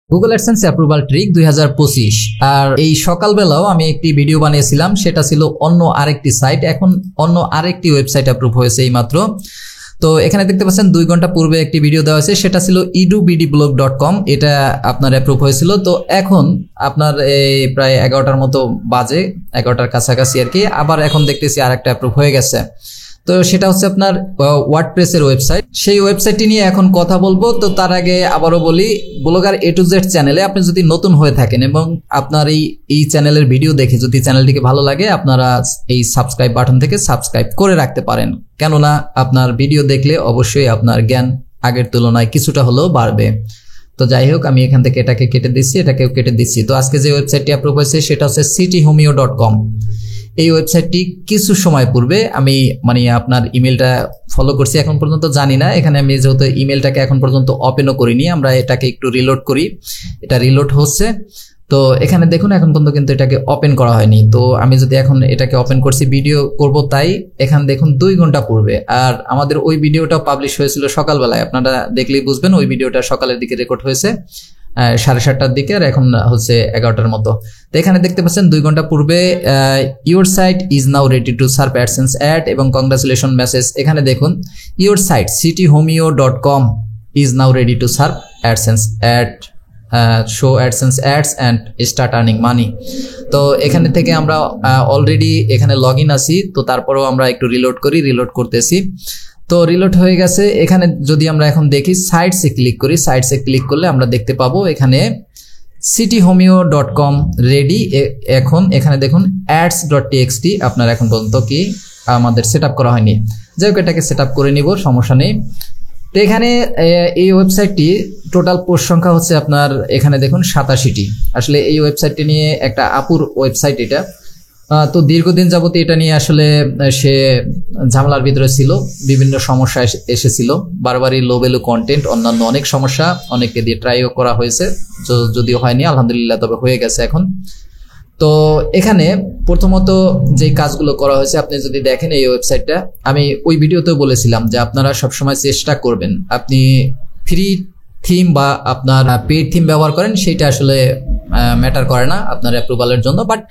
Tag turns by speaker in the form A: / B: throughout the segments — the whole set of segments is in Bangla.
A: Google AdSense approval trick 2025। আর এই সকালবেলাও আমি একটি ভিডিও বানিয়েছিলাম, সেটা ছিল অন্য আরেকটি সাইট। এখন অন্য আরেকটি ওয়েবসাইট অ্যাপ্রুভ হয়েছে এই মাত্র। তো এখানে দেখতে পাচ্ছেন 2 ঘন্টা পূর্বে একটি ভিডিও দেওয়া হয়েছে, সেটা ছিল edubdblog.com, এটা আপনার অ্যাপ্রুভ হয়েছিল। তো এখন আপনার এই প্রায় 11টার মতো বাজে, 11টার কাছাকাছি আর কি, আবার এখন দেখতেছি আরেকটা অ্যাপ্রুভ হয়ে গেছে। তো সেটা হচ্ছে আপনার ওয়ার্ডপ্রেসের ওয়েবসাইট। সেই ওয়েবসাইটটি নিয়ে এখন কথা বলবো। তো তার আগে আবারও বলি, ব্লগার A to Z চ্যানেলে আপনি যদি নতুন হয়ে থাকেন এবং আপনার এই চ্যানেলের ভিডিও দেখে যদি চ্যানেলটিকে ভালো লাগে, আপনারা এই সাবস্ক্রাইব বাটন থেকে সাবস্ক্রাইব করে রাখতে পারেন। কেননা আপনার ভিডিও দেখলে অবশ্যই আপনার জ্ঞান আগের তুলনায় কিছুটা হলেও বাড়বে। তো যাই হোক, আমি এখান থেকে এটাকে কেটে দিচ্ছি, এটাকেও কেটে দিচ্ছি। তো আজকে যে ওয়েবসাইটটি অ্যাপ্রুভ হয়েছে সেটা হচ্ছে cityhomeo.com। এই ওয়েবসাইটটি কিছু সময় পূর্বে আমি আপনার ইমেলটা ফলো করছি, এখন পর্যন্ত জানি না। এখানে আমি যেহেতু ইমেলটাকে এখন পর্যন্ত ওপেনও করিনি, আমরা এটাকে একটু রিলোড করি। এটা রিলোড হচ্ছে। তো এখানে দেখুন এখন পর্যন্ত কিন্তু এটাকে ওপেন করা হয়নি। তো আমি যদি এখন এটাকে ওপেন করছি, ভিডিও করব, তাই এখানে দেখুন 2 ঘন্টা পূর্বে। আর আমাদের ওই ভিডিওটা পাবলিশ হয়েছিল সকালবেলায়, আপনারা দেখলেই বুঝবেন। ওই ভিডিওটা সকালের দিকে রেকর্ড হয়েছে 7:30টার দিকে, আর এখন হচ্ছে 11টার মতো। তো এখানে দেখতে পাচ্ছেন 2 ঘন্টা পূর্বে your site is now ready to serve AdSense ad এবং কংগ্রাচুলেশন মেসেজ। এখানে দেখুন your site cityhomeo.com is now ready to serve AdSense ad, show AdSense ads and start earning money. তো এখানে থেকে আমরা অলরেডি এখানে লগ ইন আছি। তো তারপরেও আমরা একটু রিলোড করি, রিলোড করতেছি। তো রিলোড হয়ে গেছে। এখানে যদি আমরা এখন দেখি, সাইটসে ক্লিক করি, সাইটসে ক্লিক করলে আমরা দেখতে পাবো এখানে cityhomeo.com রেডি। এখন এখানে দেখুন ads.txt আপনার এখন পর্যন্ত কি আমাদের সেট করা হয়নি। যাই হোক, এটাকে সেট করে নিব, সমস্যা নেই। তো এখানে এই ওয়েবসাইটটি টোটাল পোস্ট সংখ্যা হচ্ছে আপনার, এখানে দেখুন 87টি। আসলে এই ওয়েবসাইটটি নিয়ে একটা আপুর ওয়েবসাইট এটা। তো দীর্ঘদিন যাবত এটা নিয়ে আসলে সে ঝামেলার ভিতরে ছিল, বিভিন্ন সমস্যা এসেছিল, বারবারই লো ভ্যালু কন্টেন্ট, অন্যান্য অনেক সমস্যা, অনেককে দিয়ে ট্রাইও করা হয়েছে, যদিও হয়নি, আলহামদুলিল্লাহ তবে হয়ে গেছে এখন। তো এখানে প্রথমত যে কাজগুলো করা হয়েছে, আপনি যদি দেখেন এই ওয়েবসাইটটা, আমি ওই ভিডিওতেও বলেছিলাম যে আপনারা সবসময় চেষ্টা করবেন আপনি ফ্রি থিম বা আপনার পেইড থিম ব্যবহার করেন, সেইটা আসলে ম্যাটার করে না আপনার অ্যাপ্রুভালের জন্য। বাট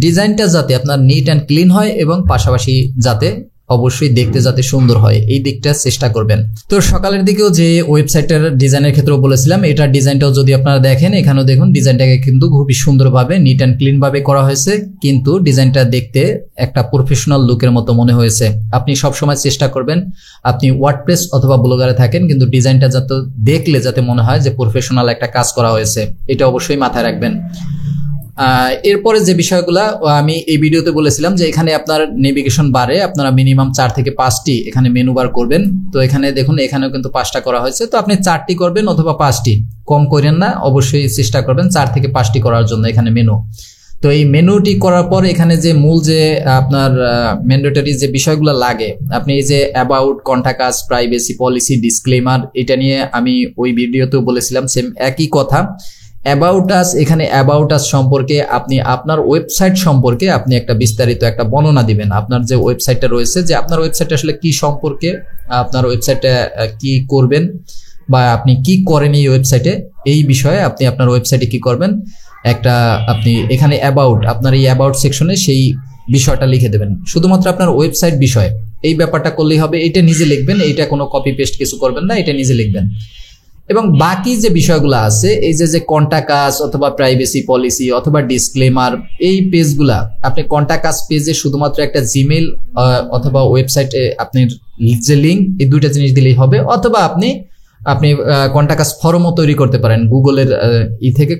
A: ডিজাইনটা যাতে আপনার নিট অ্যান্ড ক্লিন হয় এবং পাশাপাশি যাতে অবশ্যই দেখতে যাতে সুন্দর হয়, এই দিকটা চেষ্টা করবেন। তো সকালের দিকেও যে ওয়েবসাইটের ডিজাইনের ক্ষেত্রেও বলেছিলাম, এটার ডিজাইনটাও যদি আপনারা দেখেন, এখানেও দেখুন ডিজাইনটাকে কিন্তু খুবই সুন্দরভাবে নিট অ্যান্ড ক্লিন ভাবে করা হয়েছে, কিন্তু ডিজাইনটা দেখতে একটা প্রফেশনাল লুকের মতো মনে হয়েছে। আপনি সবসময় চেষ্টা করবেন আপনি ওয়ার্ডপ্রেস অথবা ব্লগারে থাকেন, কিন্তু ডিজাইনটা যাতে দেখলে যাতে মনে হয় যে প্রফেশনাল একটা কাজ করা হয়েছে, এটা অবশ্যই মাথায় রাখবেন। এরপরে যে বিষয়গুলো আমি এই ভিডিওতে বলেছিলাম যে এখানে আপনার নেভিগেশন বারে আপনারা মিনিমাম 4 থেকে 5টি এখানে মেনু বার করবেন। তো এখানে দেখুন এখানেও কিন্তু 5টা করা হয়েছে। তো আপনি 4টি করবেন অথবা 5টি, কম করেন না, অবশ্যই চেষ্টা করবেন 4 থেকে 5টি করার জন্য এখানে মেনু। তো এই মেনুটি করার পর এখানে যে মূল যে আপনার ম্যান্ডেটরি যে বিষয়গুলো লাগে, আপনি এই যে about, contact us, privacy policy, disclaimer, এটা নিয়ে আমি ওই ভিডিওতেও বলেছিলাম সেম একই কথা। অ্যাবাউট আস, এখানে অ্যাবাউট আস সম্পর্কে আপনি আপনার ওয়েবসাইট সম্পর্কে আপনি একটা বিস্তারিত একটা বর্ণনা দিবেন। আপনার যে ওয়েবসাইটটা রয়েছে, যে আপনার ওয়েবসাইটটা আসলে কি সম্পর্কে, আপনার ওয়েবসাইটে কি করবেন বা আপনি কি করেন এই ওয়েবসাইটে, এই বিষয়ে আপনি আপনার ওয়েবসাইটে কি করবেন একটা আপনি এখানে অ্যাবাউট, আপনার এই অ্যাবাউট সেকশনে সেই বিষয়টা লিখে দেবেন। শুধুমাত্র আপনার ওয়েবসাইট বিষয় এই ব্যাপারটা করলেই হবে। এটা নিজে লিখবেন, এইটা কোনো কপি পেস্ট কিছু করবেন না, এটা নিজে লিখবেন। এবং বাকি যে বিষয়গুলো আছে, এই যে কন্টাক্ট আস অথবা প্রাইভেসি পলিসি অথবা ডিসক্লেমার, এই পেজগুলা আপনি কন্টাক্ট আস পেজে শুধুমাত্র একটা জিমেইল অথবা ওয়েবসাইটে আপনি যে লিঙ্ক, এই দুইটা জিনিস দিলেই হবে। অথবা আপনি কন্টাক্ট আস ফর্মও তৈরি করতে পারেন, গুগলের থেকে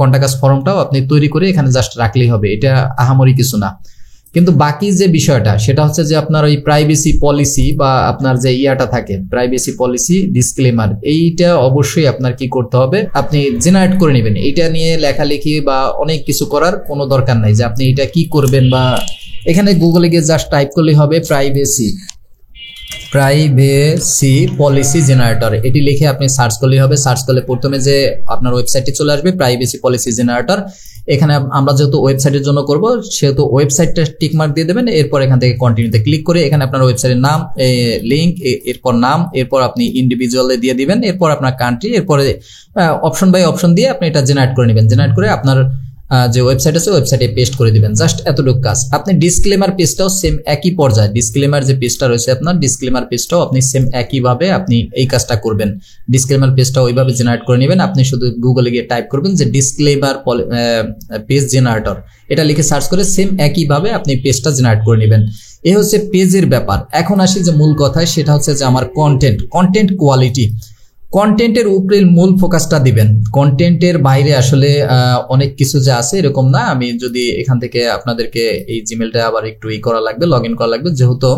A: কন্টাক্ট আস ফর্মটাও আপনি তৈরি করে এখানে জাস্ট রাখলেই হবে, এটা আহামরি কিছু না। কিন্তু বাকি যে বিষয়টা সেটা হচ্ছে যে আপনার ওই প্রাইভেসি পলিসি বা আপনার যে ইয়াটা থাকে প্রাইভেসি পলিসি, ডিসক্লেমার, এইটা অবশ্যই আপনার কি করতে হবে, আপনি জেনারেট করে নেবেন। এইটা নিয়ে লেখালেখি বা অনেক কিছু করার কোনো দরকার নাই যে আপনি এটা কি করবেন, বা এখানে গুগলে গিয়ে জাস্ট টাইপ করলেই হবে প্রাইভেসি প্রাইভেসি পলিসি জেনারেটর, এটি লিখে আপনি সার্চ করলেই হবে। সার্চ করলে প্রথমে যে আপনার ওয়েবসাইটটি চলে আসবে প্রাইভেসি পলিসি জেনারেটর। এখানে আমরা যেহেতু ওয়েবসাইটের জন্য করব সেহেতু ওয়েবসাইটটা টিকমার্ক দিয়ে দেবেন। এরপর এখান থেকে কন্টিনিউতে ক্লিক করে এখানে আপনার ওয়েবসাইটের নাম, লিঙ্ক, এরপর নাম, এরপর আপনি ইন্ডিভিজুয়ালে দিয়ে দিবেন, এরপর আপনার কান্ট্রি, এরপরে অপশন বাই অপশন দিয়ে আপনি এটা জেনারেট করে নেবেন। জেনারেট করে আপনার যে ওয়েবসাইট আছে ওয়েবসাইটে পেস্ট করে দিবেন। জাস্ট এতটুকু কাজ। আপনি ডিসক্লেমার পেজটাও সেম একই পর্যায়ে, ডিসক্লেমার যে পেজটা রয়েছে আপনার ডিসক্লেমার পেজটাও আপনি সেম একইভাবে আপনি এই কাজটা করবেন। ডিসক্লেমার পেজটা ওইভাবে জেনারেট করে নেবেন। আপনি শুধু গুগলে গিয়ে টাইপ করবেন যে ডিসক্লেমার পেজ জেনারেটর, এটা লিখে সার্চ করে সেম একইভাবে আপনি পেজটা জেনারেট করে নেবেন। এই হচ্ছে পেজের ব্যাপার। এখন আসি যে মূল কথায়, সেটা হচ্ছে যে আমার কন্টেন্ট কোয়ালিটি। কন্টেন্টের উপরে মূল ফোকাসটা দিবেন। কন্টেন্টের বাইরে আসলে অনেক কিছু যে আছে এরকম না। আমি যদি এখান থেকে আপনাদেরকে এই জিমেলটা আবার একটু করা লাগবে, লগ ইন করা লাগবে, যেহেতু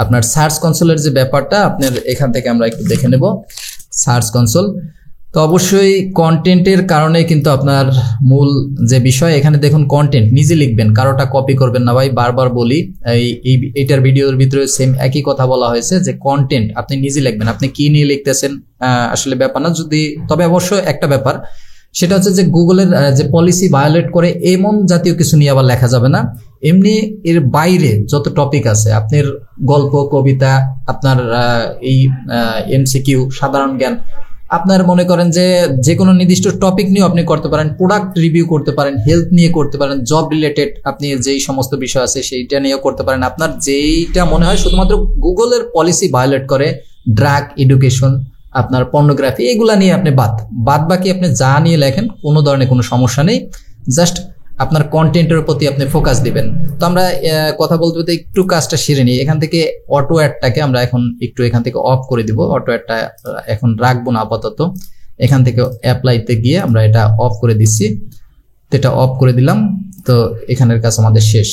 A: আপনার সার্চ কনসোলের যে ব্যাপারটা আপনার এখান থেকে আমরা একটু দেখে নেব। সার্চ কনসোল তো অবশ্যই কন্টেন্টের কারণে কিন্তু আপনার মূল যে বিষয়, এখানে দেখুন কন্টেন্ট নিজে লিখবেন, কারোটা কপি করবেন না ভাই। বারবার বলি, এইটার ভিডিওর ভিতরে সেম একই কথা বলা হয়েছে যে কন্টেন্ট আপনি নিজে লিখবেন। আপনি কি নিয়ে লিখতেছেন আসলে ব্যাপার না। তবে অবশ্য একটা ব্যাপার, সেটা হচ্ছে যে গুগলের যে পলিসি ভায়োলেট করে এমন জাতীয় কিছু নিয়ে আবার লেখা যাবে না। এমনি এর বাইরে যত টপিক আছে, আপনার গল্প, কবিতা, আপনার এই এমসিকিউ, সাধারণ জ্ঞান, আপনার মনে করেন যে কোনো নির্দিষ্ট টপিক নিয়ে আপনি করতে পারেন, প্রোডাক্ট রিভিউ করতে পারেন, হেলথ নিয়ে করতে পারেন, জব রিলেটেড আপনি যেই সমস্ত বিষয় আছে সেইটা নিয়েও করতে পারেন। আপনার যেইটা মনে হয়, শুধুমাত্র গুগলের পলিসি ভায়োলেট করে ড্রাগ, এডুকেশন, আপনার পর্নোগ্রাফি, এগুলা নিয়ে আপনি বাদ বাকি আপনি যা নিয়ে লেখেন কোনো ধরনের কোনো সমস্যা নেই। জাস্ট আপনার কন্টেন্টের প্রতি আপনি ফোকাস দিবেন। তো আমরা কথা বলতে বলতে একটু কাজটা সেরে নিই। এখান থেকে অটো অ্যাডটাকে আমরা এখন একটু এখান থেকে অফ করে দিব। অটো অ্যাডটা এখন রাখবো না আপাতত। এখান থেকে অ্যাপ্লাইতে গিয়ে আমরা এটা অফ করে দিচ্ছি। তো এটা অফ করে দিলাম। তো এখানের কাজ আমাদের শেষ।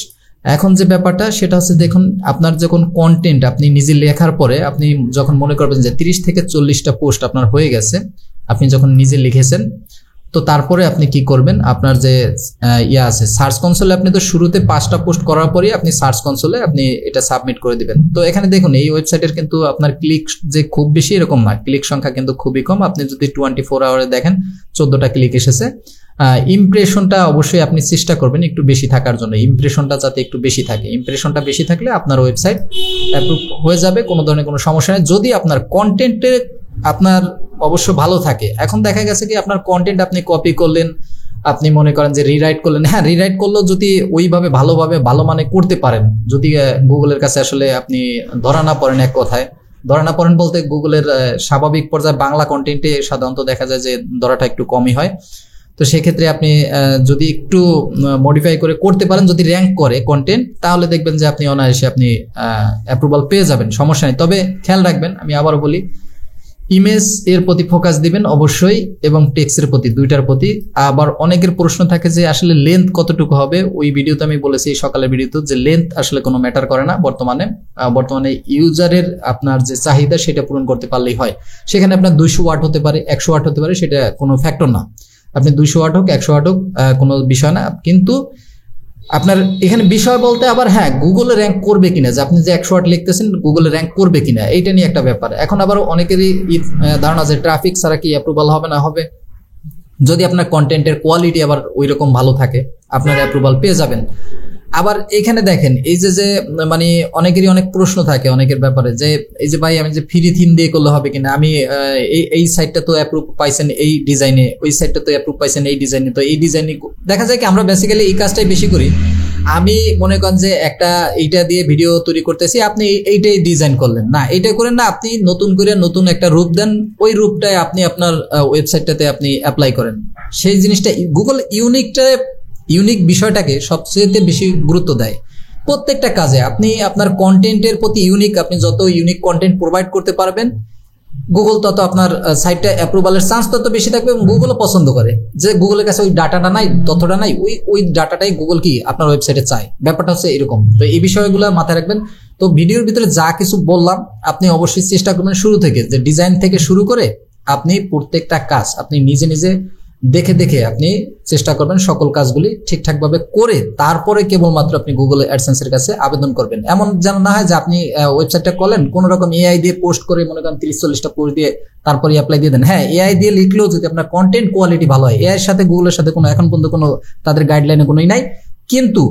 A: এখন যে ব্যাপারটা সেটা হচ্ছে, দেখুন আপনার যখন কন্টেন্ট আপনি নিজে লেখার পরে আপনি যখন মনে করবেন যে 30 থেকে 40টা পোস্ট আপনার হয়ে গেছে, আপনি যখন নিজে লিখেছেন, তো তারপরে আপনি কি করবেন, আপনার যে আছে সার্চ কনসোলে, আপনি তো শুরুতে 5টা পোস্ট করার পরে আপনি সার্চ কনসোলে আপনি এটা সাবমিট করে দিবেন। তো এখানে দেখুন এই ওয়েবসাইটের কিন্তু আপনার ক্লিক যে খুব বেশি এরকম না, ক্লিক সংখ্যা কিন্তু খুবই কম। আপনি যদি 24 আওয়ারে দেখেন 14টা ক্লিক এসেছে। ইমপ্রেশনটা অবশ্যই আপনি চেষ্টা করবেন একটু বেশি থাকার জন্য, ইমপ্রেশনটা যাতে একটু বেশি থাকে। ইমপ্রেশনটা বেশি থাকলে আপনার ওয়েবসাইট অ্যাপ্রুভ হয়ে যাবে, কোনো ধরনের কোনো সমস্যা নেই, যদি আপনার কন্টেন্টে আপনার অবশ্য ভালো থাকে। এখন দেখা গেছে কি আপনার কন্টেন্ট আপনি কপি করলেন, আপনি মনে করেন যে রিরাইট করলেন, হ্যাঁ রিরাইট করলেও যদি ওইভাবে ভালোভাবে ভালো মানে করতে পারেন, যদি গুগলের কাছে আসলে আপনি ধরা না পড়েন, এক কথায় ধরা না পড়েন বলতে গুগলের স্বাভাবিক পর্যায়ে বাংলা কন্টেন্টে সাধারণত দেখা যায় যে ধরাটা একটু কমই হয়। তো সেক্ষেত্রে আপনি যদি একটু মডিফাই করে করতে পারেন, যদি র্যাঙ্ক করে কন্টেন্ট, তাহলে দেখবেন যে আপনি অনায়াসে আপনি অ্যাপ্রুভাল পেয়ে যাবেন, সমস্যা নেই। তবে খেয়াল রাখবেন, আমি আবারও বলি, ইমেজ এর প্রতি ফোকাস দিবেন অবশ্যই, এবং টেক্সটের প্রতি, দুইটার প্রতি। আবার অনেকের প্রশ্ন থাকে যে আসলে লেন্থ কতটুকু হবে। ওই ভিডিওতে আমি বলেছি, সকালের ভিডিওতে, যে লেন্থ আসলে কোনো ম্যাটার করে না। বর্তমানে ইউজারের আপনার যে চাহিদা সেটা পূরণ করতে পারলেই হয়। সেখানে আপনার 200 ওয়াট হতে পারে, 100 ওয়াট হতে পারে, সেটা কোনো ফ্যাক্টর না। আপনি 200 ওয়াট হোক, 100 ওয়াট হোক, কোনো বিষয় না। কিন্তু আপনার এখানে বিষয় বলতে আবার হ্যাঁ, গুগলে র্যাঙ্ক করবে কিনা, যে আপনি যে 100 ওয়াট লিখতেছেন গুগলে র্যাঙ্ক করবে কিনা, এইটা নিয়ে একটা ব্যাপার। এখন আবার অনেকেরই ধারণা যে ট্রাফিক ছাড়া কি অ্যাপ্রুভাল হবে না হবে। যদি আপনার কন্টেন্টের কোয়ালিটি আবার ওই রকম ভালো থাকে, আপনার অ্যাপ্রুভাল পেয়ে যাবেন। আবার এখানে দেখেন, এই যে মানে অনেকেরই অনেক প্রশ্ন থাকে অনেকের ব্যাপারে, যে এই যে ভাই আমি যে ফ্রি থিম দিয়ে করলে হবে কিনা, আমি এই সাইটটা তো অ্যাপ্রুভ পাইছেন এই ডিজাইনে, ওই সাইটটা তো অ্যাপ্রুভ পাইছেন এই ডিজাইনে, তো এই ডিজাইনে দেখা যায় কি আমরা বেসিক্যালি এই কাজটাই বেশি করি। আমি মনে করেন যে একটা এইটা দিয়ে ভিডিও তৈরি করতেছি, আপনি এইটাই ডিজাইন করলেন না, এইটা করেন না, আপনি নতুন করে নতুন একটা রূপ দেন, ওই রূপটাই আপনি আপনার ওয়েবসাইটটাতে আপনি অ্যাপ্লাই করেন। সেই জিনিসটা গুগল ইউনিক বিষয়টাকে সবচেয়ে বেশি গুরুত্ব দেয় প্রত্যেকটা কাজে। আপনি আপনার কন্টেন্টের প্রতি ইউনিক, আপনি যত ইউনিক কন্টেন্ট প্রোভাইড করতে পারবেন, গুগল তত আপনার সাইটটা অ্যাপ্রুভালের চান্স তত বেশি থাকবে, এবং গুগলও পছন্দ করে। যে গুগলের কাছে ওই ডাটাটা নাই, তথ্যটা নাই, ওই ডাটাটাই গুগল কি আপনার ওয়েবসাইটে চায়। ব্যাপারটা হচ্ছে এরকম। তো এই বিষয়গুলো মাথায় রাখবেন। তো ভিডিওর ভিতরে যা কিছু বললাম, আপনি অবশ্যই চেষ্টা করবেন শুরু থেকে, যে ডিজাইন থেকে শুরু করে আপনি প্রত্যেকটা কাজ আপনি নিজে নিজে দেখে দেখে আপনি চেষ্টা করবেন সকল কাজগুলি ঠিকঠাকভাবে করে তারপরে কেবলমাত্র আপনি গুগল অ্যাডসেন্সের কাছে আবেদন করবেন। এমন যেন না হয় যে আপনি ওয়েবসাইটটা করলেন কোন রকম এআই দিয়ে পোস্ট করে মনে করেন 30-40টা পোস্ট দিয়ে তারপরে অ্যাপ্লাই দিয়ে দেন। হ্যাঁ, এআই দিয়ে লিখলেও যদি আপনার কন্টেন্ট কোয়ালিটি ভালো হয়, এআই এর সাথে গুগলের সাথে কোনো এখন পর্যন্ত কোনো তাদের গাইডলাইনে কোনোই নাই, কিন্তু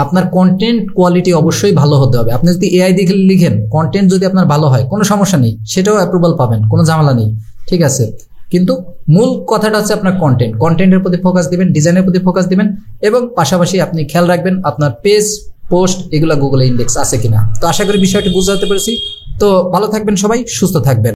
A: আপনার কন্টেন্ট কোয়ালিটি অবশ্যই ভালো হতে হবে। আপনি যদি এআই দিয়ে লিখেন, কন্টেন্ট যদি আপনার ভালো হয় কোনো সমস্যা নেই, সেটাও অ্যাপ্রুভাল পাবেন, কোনো ঝামেলা নেই, ঠিক আছে। কিন্তু মূল কথাটা হচ্ছে আপনার কন্টেন্টের প্রতি ফোকাস দিবেন, ডিজাইনের প্রতি ফোকাস দিবেন, এবং পাশাপাশি আপনি খেয়াল রাখবেন আপনার পেজ, পোস্ট এগুলা গুগলে ইন্ডেক্স আছে কিনা। তো আশা করি বিষয়টি বুঝতে পেরেছি। তো ভালো থাকবেন সবাই, সুস্থ থাকবেন।